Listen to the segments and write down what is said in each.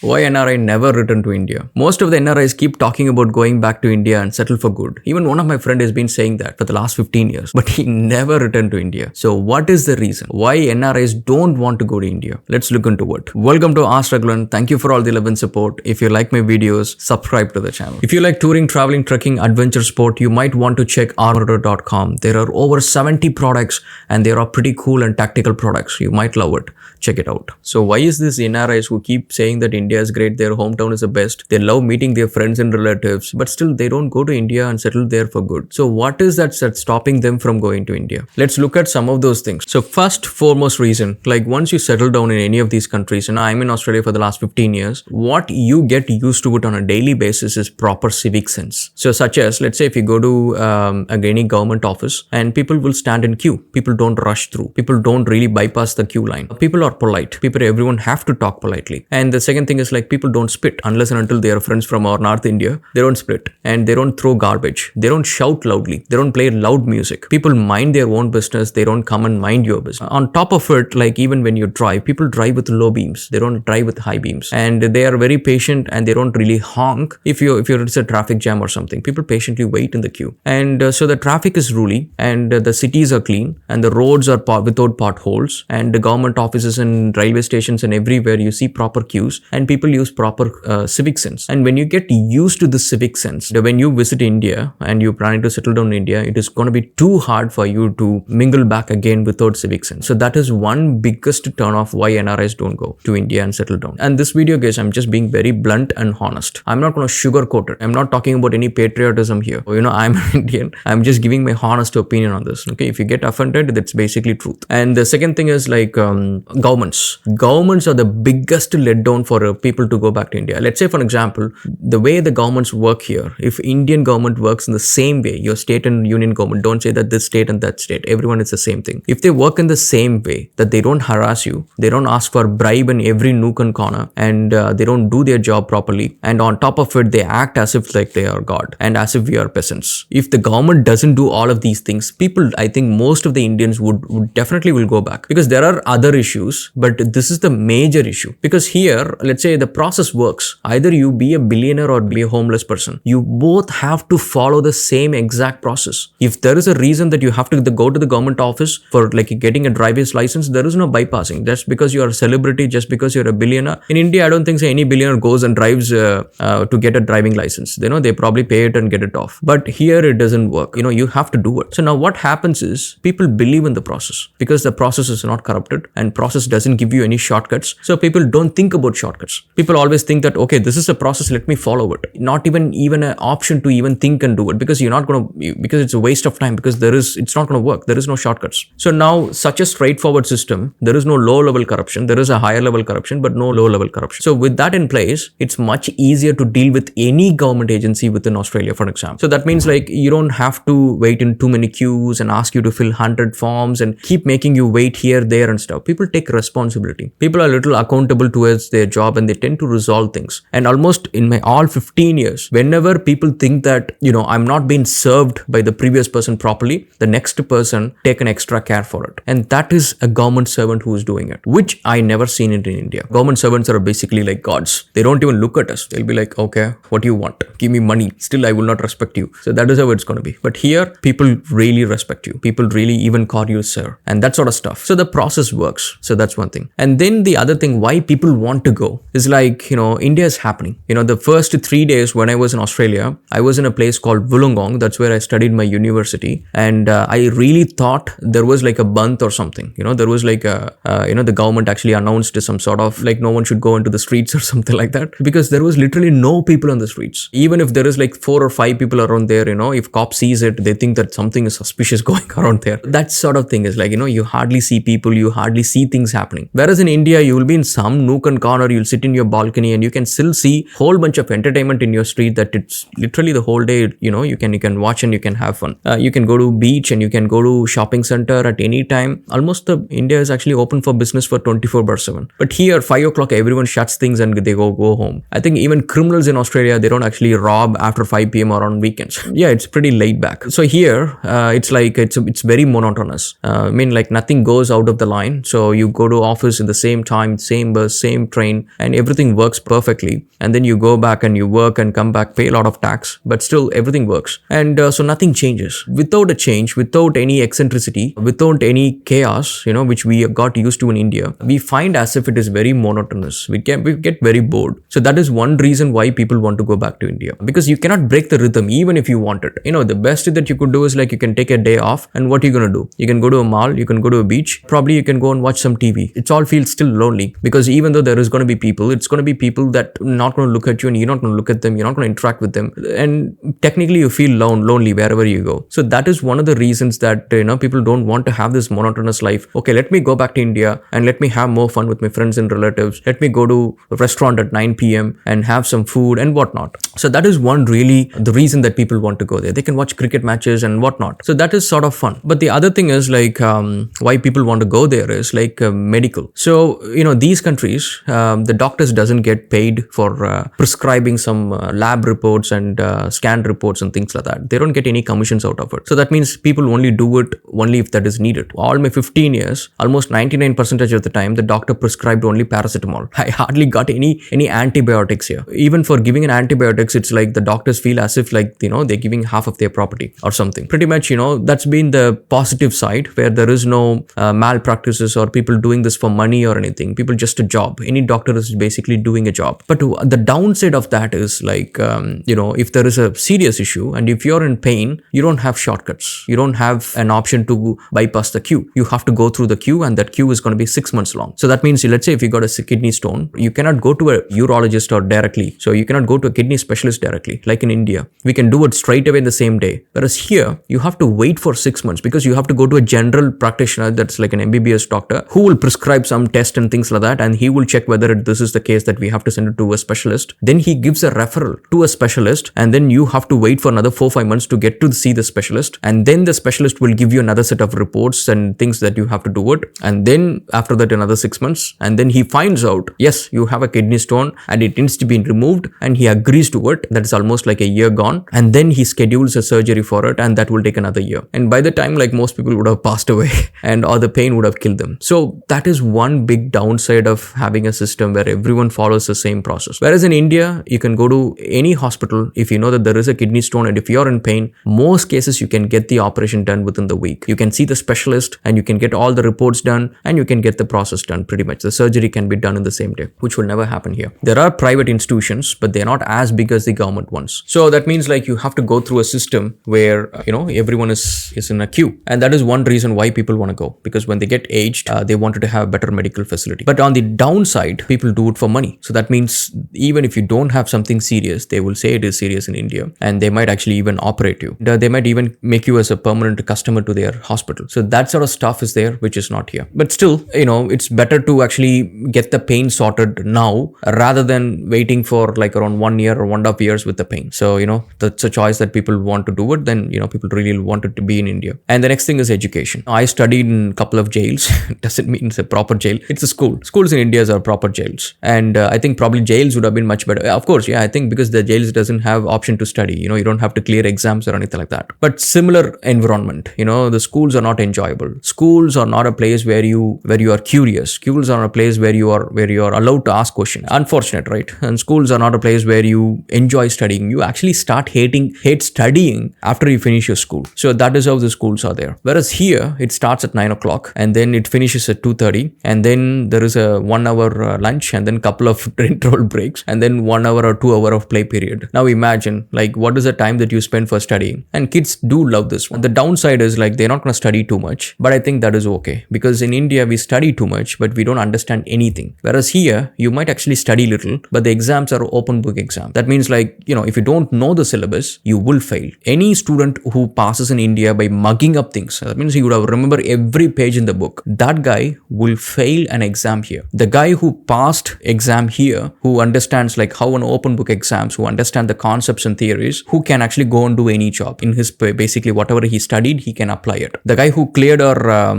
Why NRI never return to India? Most of the NRIs keep talking about going back to India and settle for good. Even one of my friends has been saying that for the last 15 years, but he never returned to India. So what is the reason why NRIs don't want to go to India? Let's look into it. Welcome to Raghulan. Thank you for all the love and support. If you like my videos, subscribe to the channel. If you like touring, traveling, trekking, adventure sport, you might want to check armorder.com. There are over 70 products and there are pretty cool and tactical products. You might love it. Check it out. So why is this NRIs who keep saying that India is great, their hometown is the best, they love meeting their friends and relatives, but still they don't go to India and settle there for good? So what is that's stopping them from going to India? Let's look at some of those things. So first foremost reason, like once you settle down in any of these countries, and I'm in Australia for the last 15 years, what you get used to it on a daily basis is proper civic sense. So such as, let's say if you go to any government office and people will stand in queue, people don't rush through, people don't really bypass the queue line, people are polite, everyone have to talk politely. And the second thing is like people don't spit unless and until they are friends from our North India. They don't spit and they don't throw garbage. They don't shout loudly. They don't play loud music. People mind their own business. They don't come and mind your business. On top of it, like even when you drive, people drive with low beams. They don't drive with high beams, and they are very patient and they don't really honk. If it's a traffic jam or something, people patiently wait in the queue. And so the traffic is ruly, and the cities are clean, and the roads are without potholes, and the government offices and railway stations and everywhere you see proper queues, and people use proper civic sense. And when you get used to the civic sense, when you visit India and you're planning to settle down in India, it is going to be too hard for you to mingle back again without civic sense. So that is one biggest turn off why NRIs don't go to India and settle down. And this video, guys, I'm just being very blunt and honest. I'm not going to sugarcoat it. I'm not talking about any patriotism here. I'm an Indian. I'm just giving my honest opinion on this. Okay, if you get offended, that's basically truth. And the second thing is like governments. Governments are the biggest letdown for people to go back to India. Let's say, for example, the way the governments work here, if Indian government works in the same way, your state and union government, don't say that this state and that state, everyone is the same thing. If they work in the same way, that they don't harass you, they don't ask for bribe in every nook and corner, and they don't do their job properly, and on top of it, they act as if like they are God and as if we are peasants. If the government doesn't do all of these things, people, I think most of the Indians would definitely will go back, because there are other issues, but this is the major issue. Because here, let's say the process works. Either you be a billionaire or be a homeless person. You both have to follow the same exact process. If there is a reason that you have to go to the government office for like getting a driver's license, there is no bypassing. Just because you are a celebrity, just because you're a billionaire. In India, I don't think any billionaire goes and drives to get a driving license. They probably pay it and get it off. But here it doesn't work. You have to do it. So now what happens is people believe in the process, because the process is not corrupted and process doesn't give you any shortcuts. So people don't think about shortcuts. People always think that, okay, this is a process, let me follow it. Not even an option to even think and do it, because because it's a waste of time, because it's not going to work. There is no shortcuts. So now such a straightforward system, there is no low level corruption. There is a higher level corruption, but no low level corruption. So with that in place, it's much easier to deal with any government agency within Australia, for example. So that means like you don't have to wait in too many queues and ask you to fill 100 forms and keep making you wait here, there and stuff. People take responsibility. People are a little accountable towards their job, and they tend to resolve things. And almost in my all 15 years, whenever people think that, I'm not being served by the previous person properly, the next person take an extra care for it. And that is a government servant who is doing it, which I never seen it in India. Government servants are basically like gods. They don't even look at us. They'll be like, okay, what do you want? Give me money. Still, I will not respect you. So that is how it's going to be. But here, people really respect you. People really even call you sir and that sort of stuff. So the process works. So that's one thing. And then the other thing why people want to go is like, India is happening. The first 3 days when I was in Australia, I was in a place called Wollongong. That's where I studied my university. And I really thought there was like a Bandh or something. There was like the government actually announced some sort of like no one should go into the streets or something like that, because there was literally no people on the streets. Even if there is like 4 or 5 people around there, if cop sees it, they think that something is suspicious going around there. That sort of thing is like, you hardly see people, you hardly see things happening. Whereas in India, you will be in some nook and corner, you'll sit in your balcony and you can still see whole bunch of entertainment in your street, that it's literally the whole day, you can watch and you can have fun. You can go to beach and you can go to shopping center at any time. Almost India is actually open for business for 24/7. But here, 5 o'clock, everyone shuts things and they go home. I think even criminals in Australia, they don't actually rob after 5 p.m. or on weekends. Yeah, it's pretty laid back. So here, it's like, it's very monotonous. I mean, like nothing goes out of the line. So you go to office in the same time, same bus, same train, and and everything works perfectly. And then you go back and you work and come back, pay a lot of tax, but still everything works. And so nothing changes. Without a change, without any eccentricity, without any chaos, which we got used to in India, we find as if it is very monotonous. We get very bored. So that is one reason why people want to go back to India, because you cannot break the rhythm even if you want it. The best that you could do is like you can take a day off, and what are you going to do? You can go to a mall, you can go to a beach, probably you can go and watch some TV. It all feels still lonely, because even though there is going to be people, it's going to be people that are not going to look at you, and you're not going to look at them, you're not going to interact with them, and technically you feel lonely wherever you go. So that is one of the reasons that people don't want to have this monotonous life. Okay, let me go back to India and let me have more fun with my friends and relatives. Let me go to a restaurant at 9 p.m. and have some food and whatnot. So that is one really the reason that people want to go there. They can watch cricket matches and whatnot. So that is sort of fun. But the other thing is like why people want to go there is like medical. So these countries, the doctors doesn't get paid for prescribing some lab reports and scan reports and things like that. They don't get any commissions out of it. So that means people only do it only if that is needed. All my 15 years, almost 99% of the time, the doctor prescribed only paracetamol. I hardly got any antibiotics here. Even for giving an antibiotics, it's like the doctors feel as if like, they're giving half of their property or something. Pretty much, that's been the positive side, where there is no malpractices or people doing this for money or anything. People just a job. Any doctor is basically doing a job. But the downside of that is like, if there is a serious issue and if you're in pain, you don't have shortcuts. You don't have an option to bypass the queue. You have to go through the queue, and that queue is going to be 6 months long. So that means, let's say if you got a kidney stone, you cannot go to a urologist or directly. So you cannot go to a kidney specialist directly. Like in India, we can do it straight away in the same day. Whereas here, you have to wait for 6 months, because you have to go to a general practitioner that's like an MBBS doctor who will prescribe some test and things like that, and he will check whether this is the case that we have to send it to a specialist. Then he gives a referral to a specialist, and then you have to wait for another 4-5 months to get to see the specialist, and then the specialist will give you another set of reports and things that you have to do it, and then after that another 6 months, and then he finds out, yes, you have a kidney stone and it needs to be removed, and he agrees to it. That is almost like a year gone, and then he schedules a surgery for it, and that will take another year. And by the time, like, most people would have passed away and or the pain would have killed them. So that is one big downside of having a system where everyone follows the same process. Whereas in India, you can go to any hospital if you know that there is a kidney stone, and if you're in pain, most cases you can get the operation done within the week. You can see the specialist and you can get all the reports done, and you can get the process done. Pretty much the surgery can be done in the same day, which will never happen here. There are private institutions, but they're not as big as the government ones. So that means like you have to go through a system where everyone is in a queue, and that is one reason why people want to go, because when they get aged, they wanted to have better medical facility. But on the downside, people do it for money. So that means even if you don't have something serious, they will say it is serious in India, and they might actually even operate you. They might even make you as a permanent customer to their hospital. So that sort of stuff is there, which is not here. But still, it's better to actually get the pain sorted now rather than waiting for like around 1 year or 1.5 years with the pain. So, that's a choice that people want to do it. Then, people really want it to be in India. And the next thing is education. I studied in a couple of jails. Doesn't mean it's a proper jail. It's a school. Schools in India are proper jails. And I think probably jails would have been much better. Of course, yeah, I think because the jails doesn't have option to study. You don't have to clear exams or anything like that. But similar environment, the schools are not enjoyable. Schools are not a place where you are curious. Schools are a place where you are allowed to ask questions. Unfortunate, right? And schools are not a place where you enjoy studying. You actually start hate studying after you finish your school. So that is how the schools are there. Whereas here, it starts at 9 o'clock and then it finishes at 2:30, and then there is a 1 hour lunch, and then couple of interval breaks, and then 1 hour or 2 hour of play period. Now imagine, like, what is the time that you spend for studying? And kids do love this one. The downside is like they're not going to study too much, but I think that is okay, because in India we study too much, but we don't understand anything. Whereas here, you might actually study little, but the exams are open book exam. That means like, if you don't know the syllabus, you will fail. Any student who passes in India by mugging up things, that means he would have remember every page in the book. That guy will fail an exam here. The guy who passed exam here, who understands like how an open book exams, who understand the concepts and theories, who can actually go and do any job in his, basically whatever he studied, he can apply it. The guy who cleared our,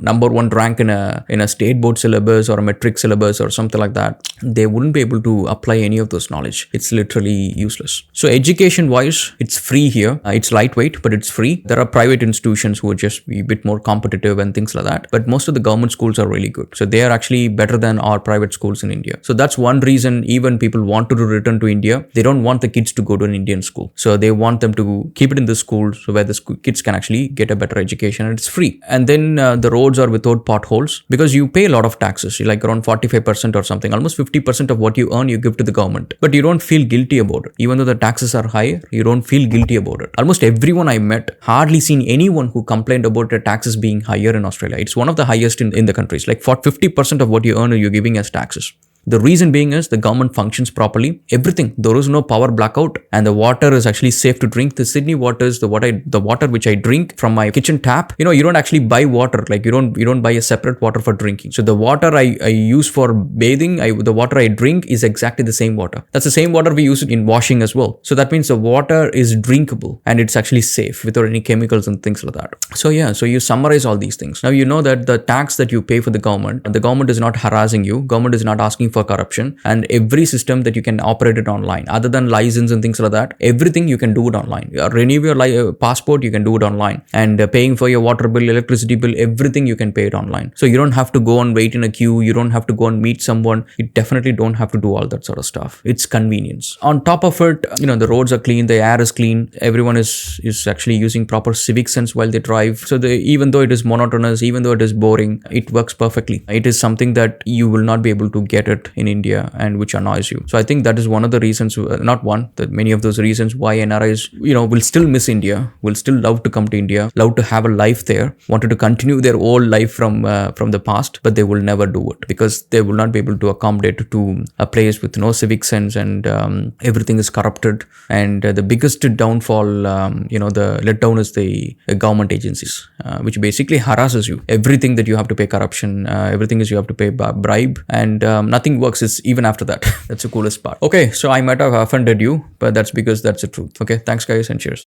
number 1 rank in a state board syllabus or a metric syllabus or something like that, they wouldn't be able to apply any of those knowledge. It's literally useless. So education wise, it's free here. It's lightweight, but it's free. There are private institutions who would just be a bit more competitive and things like that. But most of the government schools are really good. So they are actually better than our private schools. schools in India. So that's one reason even people want to return to India. They don't want the kids to go to an Indian school. So they want them to keep it in the school, so where the kids can actually get a better education and it's free. And then the roads are without potholes because you pay a lot of taxes. You like around 45% or something, almost 50% of what you earn you give to the government. But you don't feel guilty about it. Even though the taxes are higher, you don't feel guilty about it. Almost everyone I met, hardly seen anyone who complained about the taxes being higher in Australia. It's one of the highest in the countries. Like for 50% of what you earn you're giving as taxes. The reason being is the government functions properly. Everything. There is no power blackout and the water is actually safe to drink. The Sydney water is the water which I drink from my kitchen tap. You don't actually buy water. Like you don't buy a separate water for drinking. So the water I use for bathing, the water I drink is exactly the same water. That's the same water we use in washing as well. So that means the water is drinkable and it's actually safe without any chemicals and things like that. So yeah, so you summarize all these things. Now you know that the tax that you pay for the government is not harassing you. Government is not asking for corruption, and every system that you can operate it online other than license and things like that, everything you can do it online. Renew your passport, you can do it online, and paying for your water bill, electricity bill, everything you can pay it online. So you don't have to go and wait in a queue, you don't have to go and meet someone, you definitely don't have to do all that sort of stuff. It's convenience. On top of it, the roads are clean, the air is clean, everyone is actually using proper civic sense while they drive. So even though it is monotonous, even though it is boring, it works perfectly. It is something that you will not be able to get it in India and which annoys you. So I think that is one of the reasons, that many of those reasons why NRIs, will still miss India, will still love to come to India, love to have a life there, wanted to continue their old life from the past, but they will never do it because they will not be able to accommodate to a place with no civic sense and everything is corrupted. And the biggest downfall, the letdown is the government agencies, which basically harasses you. Everything that you have to pay corruption, everything is you have to pay bribe, and nothing works is even after that. That's the coolest part. Okay, so I might have offended you, but that's because that's the truth. Okay, thanks guys and cheers.